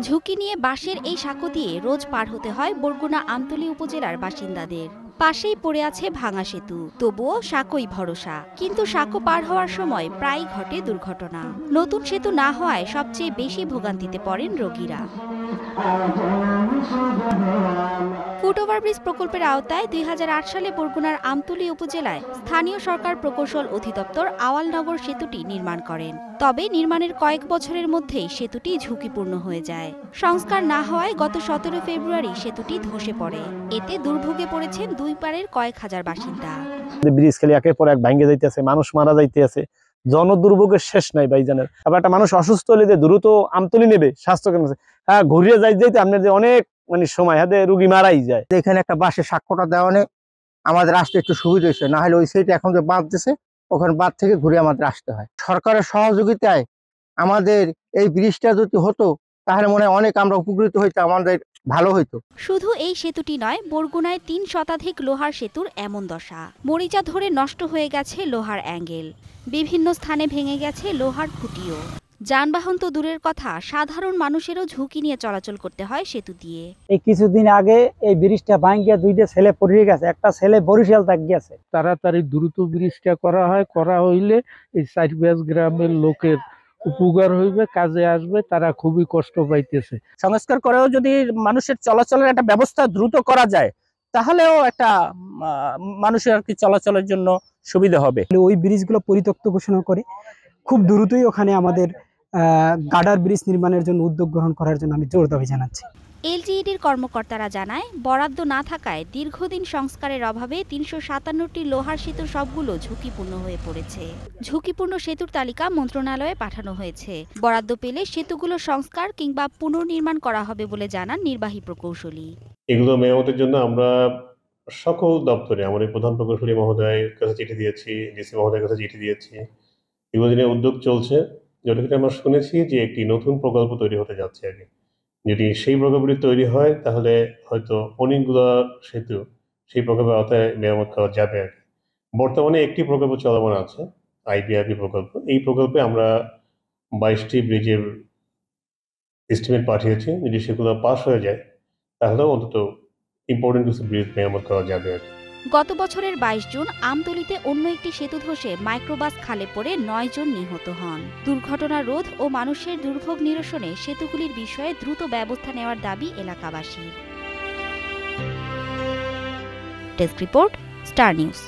ঝুঁকি নিয়ে বাঁশের এই সাঁকো দিয়ে রোজ পার হতে হয় বরগুনা আমতলী উপজেলার বাসিন্দাদের। পাশেই পড়ে আছে ভাঙা সেতু, তবুও সাঁকোই ভরসা। কিন্তু সাঁকো পার হওয়ার সময় প্রায়ই ঘটে দুর্ঘটনা। নতুন সেতু না হওয়ায় সবচেয়ে বেশি ভোগান্তিতে পড়েন রোগীরা। ফুট ওভারব্রিজ প্রকল্পের আওতায় ২০০৮ সালে বরগুনার আমতলী উপজেলায় স্থানীয় সরকার প্রকৌশল অধিদপ্তর আওয়ালনগর সেতুটি নির্মাণ করেন। তবে নির্মাণের কয়েক বছরের মধ্যেই সেতুটি ঝুঁকিপূর্ণ হয়ে যায়। সংস্কার না হওয়ায় গত ১৭ ফেব্রুয়ারি সেতুটি ধসে পড়ে। এতে দুর্ভোগে পড়েছেন দুই পাড়ের কয়েক হাজার বাসিন্দা। ব্রিজ খালি একের পর এক ভাঙ্গে যাইতেছে, মানুষ মারা যাইতেছে, জনদুর্ভোগের শেষ নাই ভাইজানের। আবার একটা মানুষ অসুস্থ হলে যে দ্রুত আমতলী নেবে স্বাস্থ্য কেন্দ্রে, হ্যাঁ ঘুরিয়ে যাইতে আপনার যে অনেক সময় হাতে রুগী মারাই যায়। এখানে একটা বাঁশের সাক্ষ্যটা দেওয়া নেই, আমাদের আসতে একটু সুবিধা হয়েছে। না হলে ওই সাইডে এখন যে বাঁধ দিছে ওখানে বাঁধ থেকে ঘুরে আমাদের আসতে হয়। সরকারের সহযোগিতায় আমাদের এই ব্রিজটা যদি হতো তাহলে মনে হয় অনেক আমরা উপকৃত হইতো, আমাদের ভালো হইতো। শুধু এই সেতুটি নয়, বরগুনায় ৩ শতাধিক লোহার সেতুর এমন দশা। মরিচা ধরে নষ্ট হয়ে গেছে লোহার অ্যাঙ্গেল, বিভিন্ন স্থানে ভেঙে গেছে লোহার খুঁটিও। যানবাহন তো দূরের কথা, সাধারণ মানুষেরও ঝুঁকি নিয়ে চলাচল করতে হয় সেতু দিয়ে। এই কিছুদিন আগে এই ব্রিজটা ভাঙ্গিয়া দুইটা ছেলে পড়ে গেছে, একটা ছেলে বরিশাল তাক গেছে। তাড়াতাড়ি দ্রুত ব্রিজটা করা হয়, করা হইলে এই ৪-৫ গ্রামের লোকের উপকার হইবে, কাজে আসবে, তারা খুবই কষ্ট পাইতেছে। সংস্কার করেও যদি মানুষের চলাচলের একটা ব্যবস্থা দ্রুত করা যায় তাহলেও একটা মানুষের আর কি চলাচলের জন্য সুবিধা হবে। ওই ব্রিজগুলো পরিত্যক্ত ঘোষণা করে খুব দ্রুতই ওখানে আমাদের গার্ডার ব্রিজ নির্মাণের জন্য উদ্যোগ গ্রহণ করার জন্য আমি জোর দাবি জানাচ্ছি। এলজিইডির কর্মকর্তারা জানায়, বরাদ্দ না থাকায় দীর্ঘদিন সংস্কারের অভাবে ৩৫৭টি লোহার সেতুর সবগুলো ঝুঁকিপূর্ণ হয়ে পড়েছে। ঝুঁকিপূর্ণ সেতুর তালিকা মন্ত্রণালয়ে পাঠানো হয়েছে। বরাদ্দ পেলে সেতুগুলো সংস্কার কিংবা পুনর্নির্মাণ করা হবে বলে জানান নির্বাহী প্রকৌশলী। এগুলো মেরামতের জন্য আমরা সকল দপ্তরে আমাদের প্রধান প্রকৌশলী মহোদয়ের কাছে চিঠি দিয়েছি, ডিসি মহোদয়ের কাছে চিঠি দিয়েছি। এগুলো নিয়ে উদ্যোগ চলছে। যতক্ষণ আমরা শুনেছি যে একটি নতুন প্রকল্প তৈরি হতে যাচ্ছে আগে। যদি সেই প্রকল্পটি তৈরি হয় তাহলে হয়তো অনেকগুলো সেতু সেই প্রকল্পের আওতায় মেরামত করা যাবে আর কি। বর্তমানে একটি প্রকল্প চলমান আছে, আইপিআরপি প্রকল্প। এই প্রকল্পে আমরা ২২টি ব্রিজের এস্টিমেট পাঠিয়েছি। যদি সেগুলো পাস হয়ে যায় তাহলে অন্তত ইম্পর্টেন্ট কিছু ব্রিজ মেরামত করা যাবে আর কি। গত বছরের ২২ জুন আমতলীতে অন্য একটি সেতু ধসে মাইক্রোবাস খালে পড়ে ৯ জন নিহত হন। দুর্ঘটনা রোধ ও মানুষের দুর্ভোগ নিরসনে সেতুগুলির বিষয়ে দ্রুত ব্যবস্থা নেওয়ার দাবি এলাকাবাসীর। Desk report, star news.